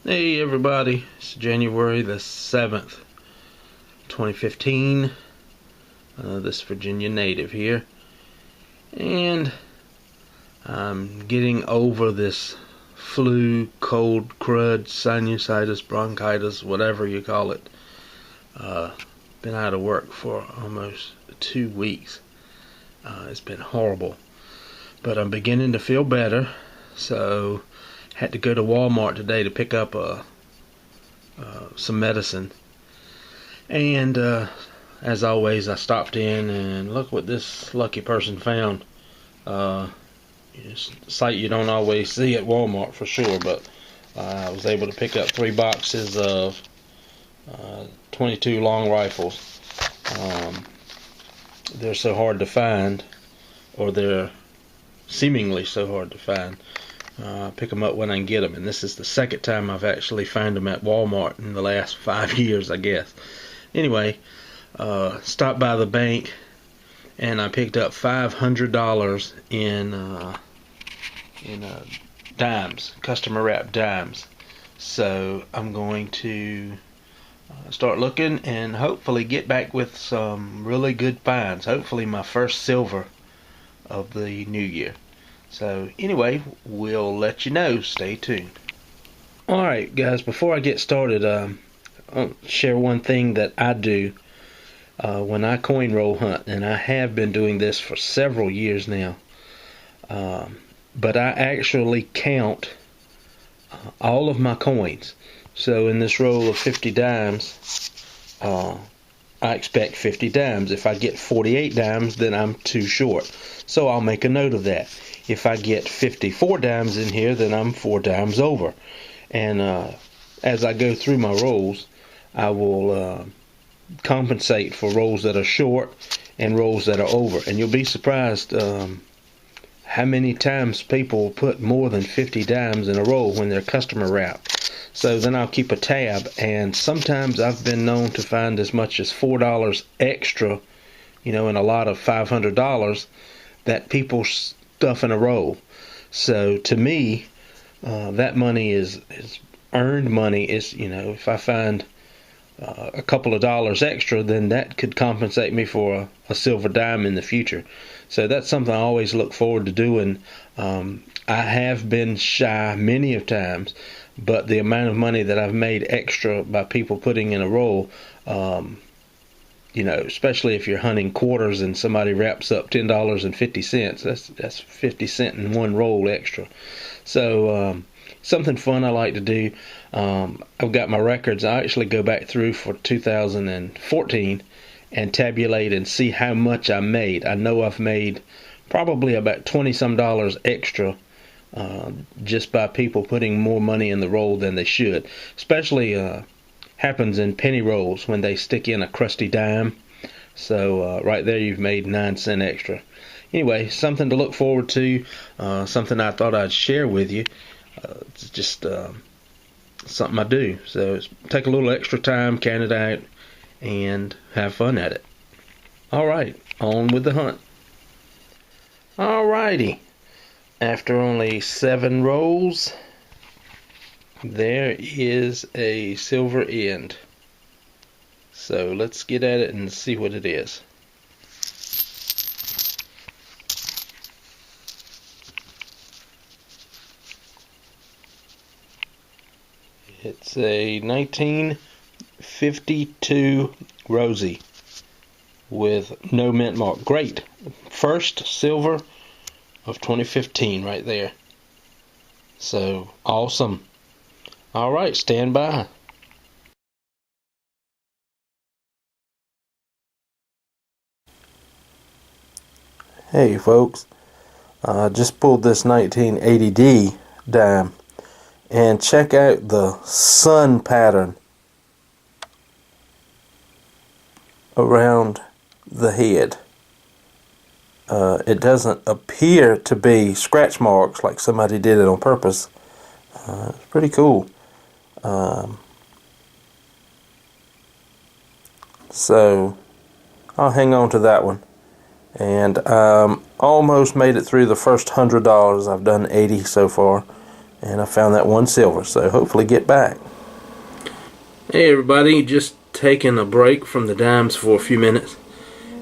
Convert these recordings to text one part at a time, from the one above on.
Hey everybody, it's January the 7th, 2015. This Virginia native here. And I'm getting over this flu, cold, crud, sinusitis, bronchitis, whatever you call it. Been out of work for almost 2 weeks. It's been horrible. But I'm beginning to feel better, so had to go to Walmart today to pick up some medicine. And as always, I stopped in and look what this lucky person found. It's a sight you don't always see at Walmart for sure, but I was able to pick up 3 boxes of 22 long rifles. They're so hard to find, or they're seemingly so hard to find. Pick them up when I can get them, and this is the second time I've actually found them at Walmart in the last 5 years, I guess. Anyway, stopped by the bank and I picked up $500 in dimes, customer wrap dimes. So I'm going to start looking and hopefully get back with some really good finds. Hopefully my first silver of the new year. So anyway, we'll let you know. Stay tuned. Alright guys, before I get started, I'll share one thing that I do when I coin roll hunt, and I have been doing this for several years now. But I actually count all of my coins. So in this roll of 50 dimes, I expect 50 dimes. If I get 48 dimes, then I'm too short. So I'll make a note of that. If I get 54 dimes in here, then I'm 4 dimes over. And as I go through my rolls, I will compensate for rolls that are short and rolls that are over. And you'll be surprised how many times people put more than 50 dimes in a roll when they're customer wrapped. So then I'll keep a tab, and sometimes I've been known to find as much as $4 extra, in a lot of $500 that people stuff in a roll. So to me, that money is earned money. Is if I find a couple of dollars extra, then that could compensate me for a silver dime in the future. So that's something I always look forward to doing. I have been shy many of times, but the amount of money that I've made extra by people putting in a roll, especially if you're hunting quarters and somebody wraps up $10.50, that's 50 cents in one roll extra. So something fun I like to do. I've got my records. I actually go back through for 2014 and tabulate and see how much I made. I know I've made probably about $20 extra just by people putting more money in the roll than they should. Especially happens in penny rolls when they stick in a crusty dime. So right there you've made 9 cents extra. Anyway, something to look forward to, something I thought I'd share with you. It's just something I do. So take a little extra time, count it out, and have fun at it. Alright, on with the hunt. Alrighty, after only 7 rolls, there is a silver end. So let's get at it and see what it is. It's a 1952 Rosie with no mint mark. Great. First silver of 2015 right there. So awesome. Alright, stand by. Hey folks, I just pulled this 1980D dime, and check out the sun pattern around the head. It doesn't appear to be scratch marks like somebody did it on purpose. It's pretty cool. So I'll hang on to that one. And almost made it through the first $100. I've done 80 so far. and I found that one silver, so hopefully get back. Hey everybody, just taking a break from the dimes for a few minutes,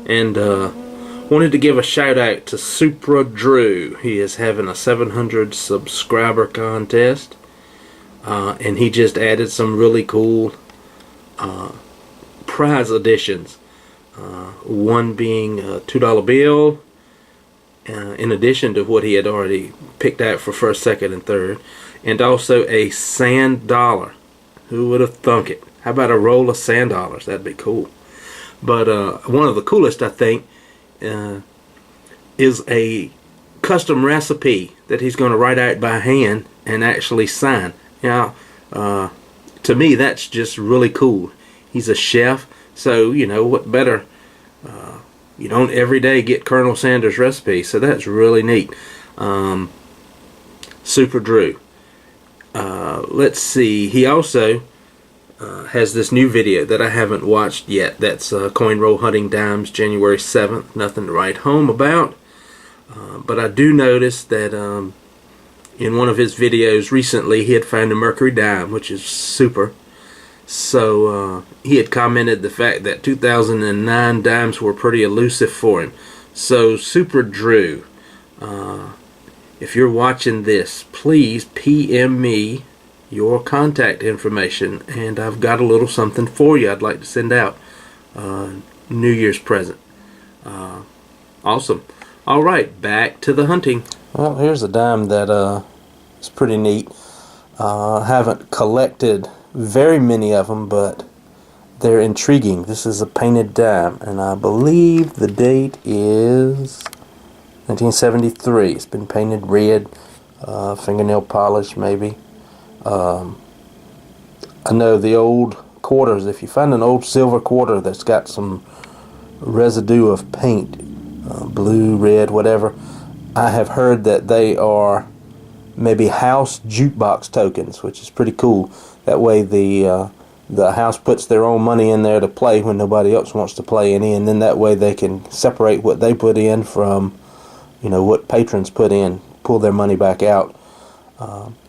and wanted to give a shout out to Supradrew. He is having a 700 subscriber contest, and he just added some really cool prize additions. One being a $2 bill, in addition to what he had already picked out for first, second, and third, and also a sand dollar. Who would have thunk it? How about a roll of sand dollars? That'd be cool. But one of the coolest, I think, is a custom recipe that he's going to write out by hand and actually sign. Now, to me, that's just really cool. He's a chef, so you know what better. You don't every day get Colonel Sanders' recipe, so that's really neat. Supradrew. Let's see. He also has this new video that I haven't watched yet. That's Coin Roll Hunting Dimes, January 7th. Nothing to write home about. But I do notice that in one of his videos recently, he had found a Mercury dime, which is super. So he had commented the fact that 2009 dimes were pretty elusive for him. So Supradrew, if you're watching this, please PM me your contact information, and I've got a little something for you I'd like to send out. New Year's present. Awesome. Alright, back to the hunting. Well, here's a dime that is pretty neat. Haven't collected very many of them, but they're intriguing. This is a painted dime, and I believe the date is 1973. It's been painted red, fingernail polish maybe. I know the old quarters, if you find an old silver quarter that's got some residue of paint, blue, red, whatever, I have heard that they are maybe house jukebox tokens, which is pretty cool. That way the house puts their own money in there to play when nobody else wants to play any, and then that way they can separate what they put in from, you know, what patrons put in, pull their money back out.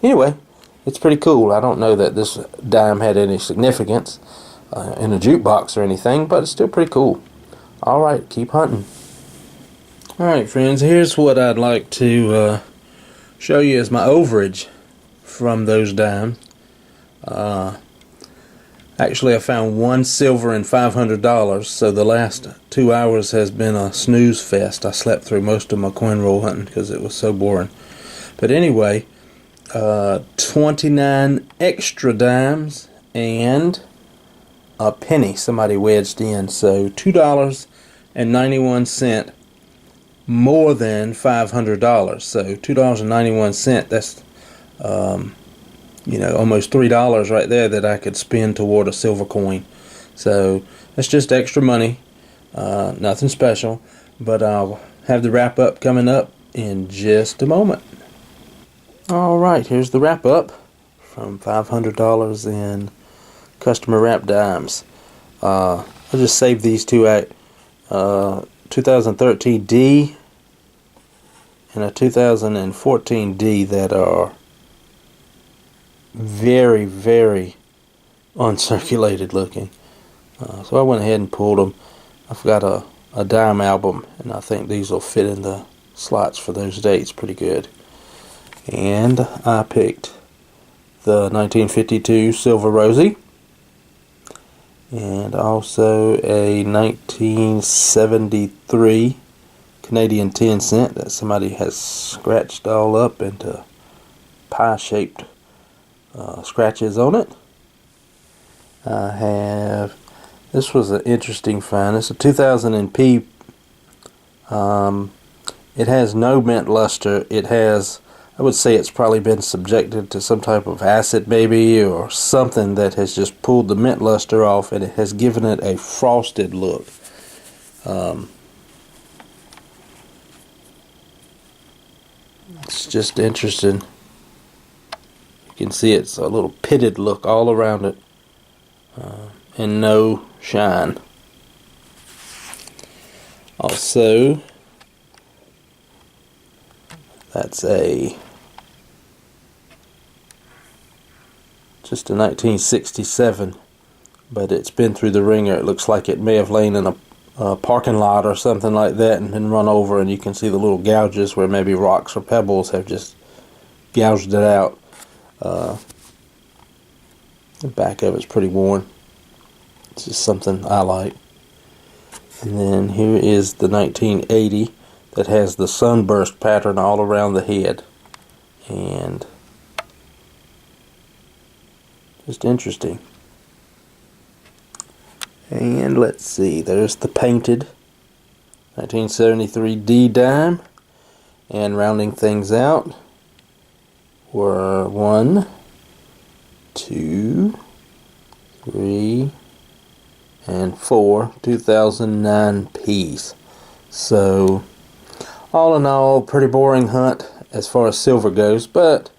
Anyway, it's pretty cool. I don't know that this dime had any significance in a jukebox or anything, but it's still pretty cool. Alright, keep hunting. Alright friends, here's what I'd like to show you as my overage from those dimes. Actually, I found one silver and $500, so the last 2 hours has been a snooze fest. I slept through most of my coin roll hunting because it was so boring. But anyway, 29 extra dimes and a penny somebody wedged in, so $2.91 more than $500. So $2.91, that's you know, almost $3 right there that I could spend toward a silver coin. So that's just extra money, nothing special, but I'll have the wrap up coming up in just a moment. Alright, here's the wrap up from $500 in customer wrap dimes. I'll just save these two out. 2013 D and a 2014 D that are very, very uncirculated looking. So I went ahead and pulled them. I've got a dime album, and I think these will fit in the slots for those dates pretty good. And I picked the 1952 Silver Rosie, and also a 1973 Canadian 10 cent that somebody has scratched all up into pie-shaped scratches on it. I have, this was an interesting find. It's a 2000 P. It has no mint luster. It has, I would say it's probably been subjected to some type of acid maybe, or something that has just pulled the mint luster off, and it has given it a frosted look. It's just interesting. You can see it's a little pitted look all around it, and no shine. Also, that's a just a 1967, but it's been through the ringer. It looks like it may have lain in a parking lot or something like that and been run over, and you can see the little gouges where maybe rocks or pebbles have just gouged it out. The back of it's pretty worn. It's just something I like. And then here is the 1980 that has the sunburst pattern all around the head. And just interesting. And let's see, there's the painted 1973 D dime. And rounding things out were 1, 2, 3, and 4 2009 Ps. So all in all, pretty boring hunt as far as silver goes, but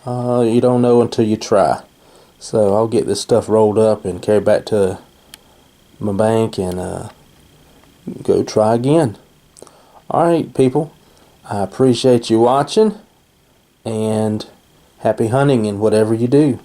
you don't know until you try. So I'll get this stuff rolled up and carry back to my bank and go try again. Alright people, I appreciate you watching, and happy hunting in whatever you do.